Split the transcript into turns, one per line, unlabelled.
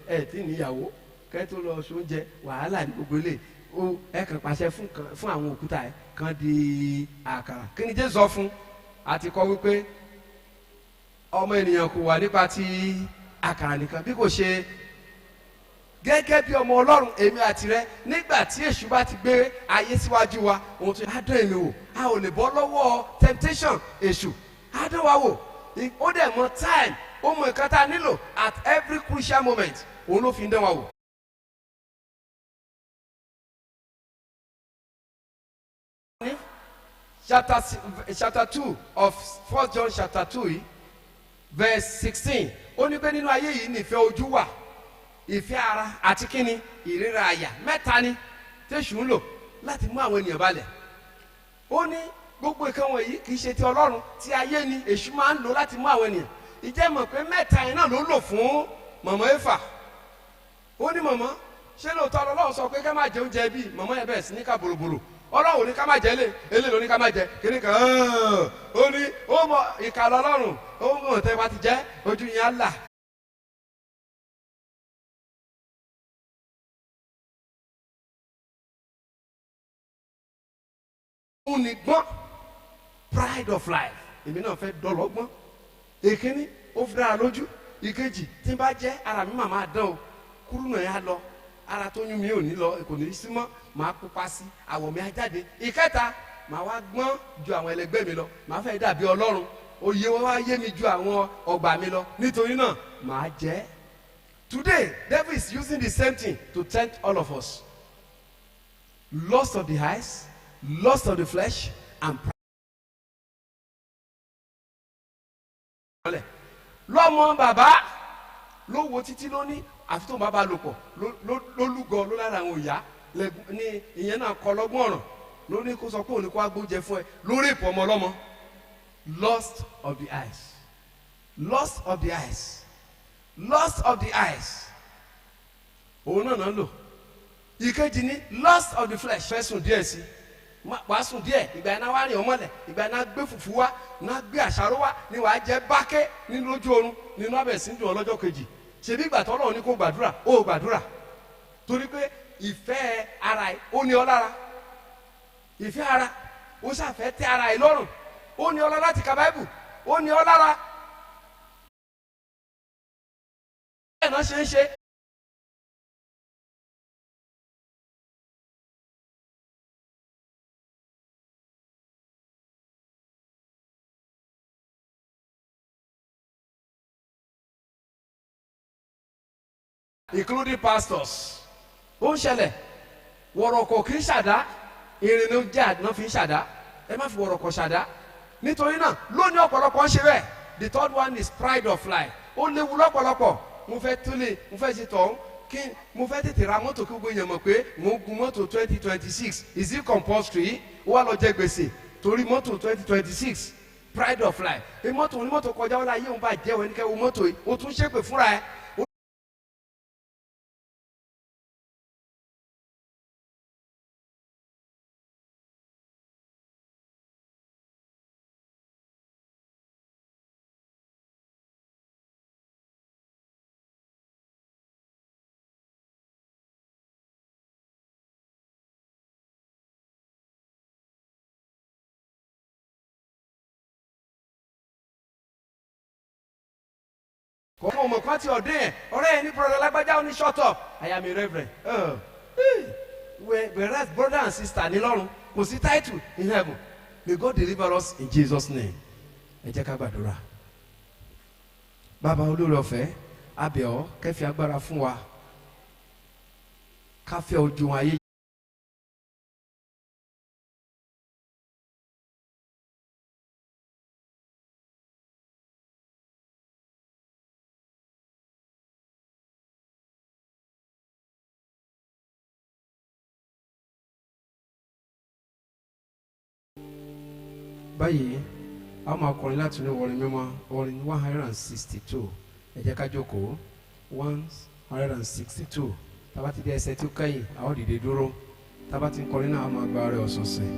ẹ tí níyàwó kẹ́ tó lọ sóúnjẹ wàhálà ní gbogbo ilé ó ẹ kàn pàṣẹ fún àwọn òkúta ẹ kan di àkàrà. kí ni Jésù sọ fún? àti kọ́ wípé ọmọ ènìyàn kò wà nípa ti àkàrà nìkan bí kò ṣe gẹ́gẹ́ bí ọmọ Ọlọ́run èmi àti rẹ nígbà tí èṣù bá ti gbé ayé síwájú wa ohun tó á dán èmi wò a ò lè bọ́ lọ́wọ́ temptation èṣù á dán wa wò ó dẹ̀ mọ time ó mọ nǹkan tá a nílò at every crucial moment òun ló fi ń dán wa wò. chapter 2 of 1 John chapter 2 verse 16 ó ní pé nínú ayé yìí nífẹ̀ẹ́ ojú wà ìfẹ́ ara àti kíni ìríra àyà mẹ́ta ni tẹ̀sù ń lò láti mú àwọn ènìyàn balẹ̀. ó ní gbogbo nǹkan wọ̀nyí kì í ṣe ti Ọlọ́run tí ayé ni èṣù máa ń lò láti mú àwọn ènìyàn. ìjẹ́ mọ̀ pé mẹ́ta yẹn náà ló lò fún mọ̀mọ́ Éfà. ó ní mọ̀mọ́ ṣé lóòótọ́ Ọlọ́run sọ pé ká má jẹ oúnjẹ bíi mọ̀mọ́ ẹ̀ bẹ̀rẹ̀ sí ní ká bòròbòrò Ọlọ́run ní ká má jẹ elé ló ní ká má jẹ kíní kan ó ní ó mọ ìkàlọ́ Ọlọ́run ó mọ̀ tẹ́ bá ti jẹ́ ojú yẹn á là. òun ni gbọ́n pride of life èmi náà fẹ́ dọ́lọ́gbọ́n èkíní ó fi dára lójú ìkejì tí n bá jẹ́ ara mi màmá dán o kúrú náà yà lọ ara tó yún mi ò ní lọ kò ní í sí mọ́ màá pupa sí àwọ̀ mi á jáde ìkẹta màá wá gbọ́n ju àwọn ẹlẹgbẹ́ mi lọ màá fẹ́ dàbí Ọlọ́run òye wọn wá yé mi ju àwọn ọgbà mi lọ nítorí náà màá jẹ́. Today devil is using the same thing to tempt all of us. Lust of the eyes, lust of the flesh and pride. lọ́mọ bàbá ló wo títí ló ní àfi tó bàbá lò pọ̀ ló lúgọ ló lára àwọn òyà ní ìyẹn náà kọ lọ́gbọ́n ọ̀ràn ló ní kó sọ pé òun ní kó wá gbóúnjẹ fún ẹ lórí ìpò ọmọ ọlọ́mọ. Lust of the eyes, lust of the eyes, lust of the eyes òun náà náà lò. ìkejì ní lust of the flesh fẹ́ sùn díẹ̀ sí wàá sùn díẹ̀ ìgbà iná wá rìn ọmọlẹ̀ ìgbà iná gbé fùfú wá iná gbé àṣàrò wá ni wàá jẹ bákẹ́ nínú lójú oorun nínú abẹ́ sí dùn ọlọ́jọ́ kejì ṣebí ìgbà tọ́lọ́ ní kó gbàdúrà ó gbàdúrà torí pé ìfẹ́ ara ẹ̀ ó ní ọ lára ìfẹ́ ara ó ṣàfẹ́ tẹ́ ara ẹ̀ lọ́rùn ó ní ọ lára láti ka Báíbù ó ní ọ lára ẹ̀ náà ṣe ń ṣe. Including pastors ó ń ṣẹlẹ̀ wọ̀rọ̀kọ̀ kì í ṣàdá irin ló jẹ́ àdínà fi ń ṣàdá ẹ má fi wọ̀rọ̀kọ̀ ṣàdá nítorí náà lónìí ọ̀pọ̀lọpọ̀ ń ṣe bẹ́ẹ̀. The third one is pride of life ó léwu lọ́pọ̀lọpọ̀ mo fẹ́ tólè mo fẹ́ ṣe tọ̀hún kí mo fẹ́ tètè ra mọ́tò kí gbogbo èèyàn mọ̀ pé mo ń gun mọ́tò 2026 is it compulsory ó wá lọ jẹ gbèsè torí mọ́tò 2026 pride of life ẹ mọ́tò onímọ́tò kọjá wọn láyé òun bá jẹ́ wọn ní kẹ́ wo mọ́tò yìí ó tún ṣépè fúnra ẹ̀. kọ́mọ ọmọ kan ti ọ̀dẹ́ yẹn ọ̀rẹ́ yẹn ní brother lágbájá ó ní shut up I am a reverend. Whereas brother and sister ní lọ́run kò sí title in heaven. May God deliver us in Jesus' name. ẹ jẹ́ ká gbàdúrà. Bàbá olóore ọ̀fẹ́ a bẹ̀ ọ́ kẹ́fì agbára fún wa ká fẹ́ ojú wọn ayé. Báyìí a máa kọrin láti inú orin mímọ́ orin 162 ẹ jẹ́ ká jókòó 162 tá bá ti dé ẹsẹ̀ tó kẹ́yìn a ó dìde dúró tá bá ti ń kọrin náà a máa gba ọrẹ ọ̀sọ̀ọ̀sẹ̀.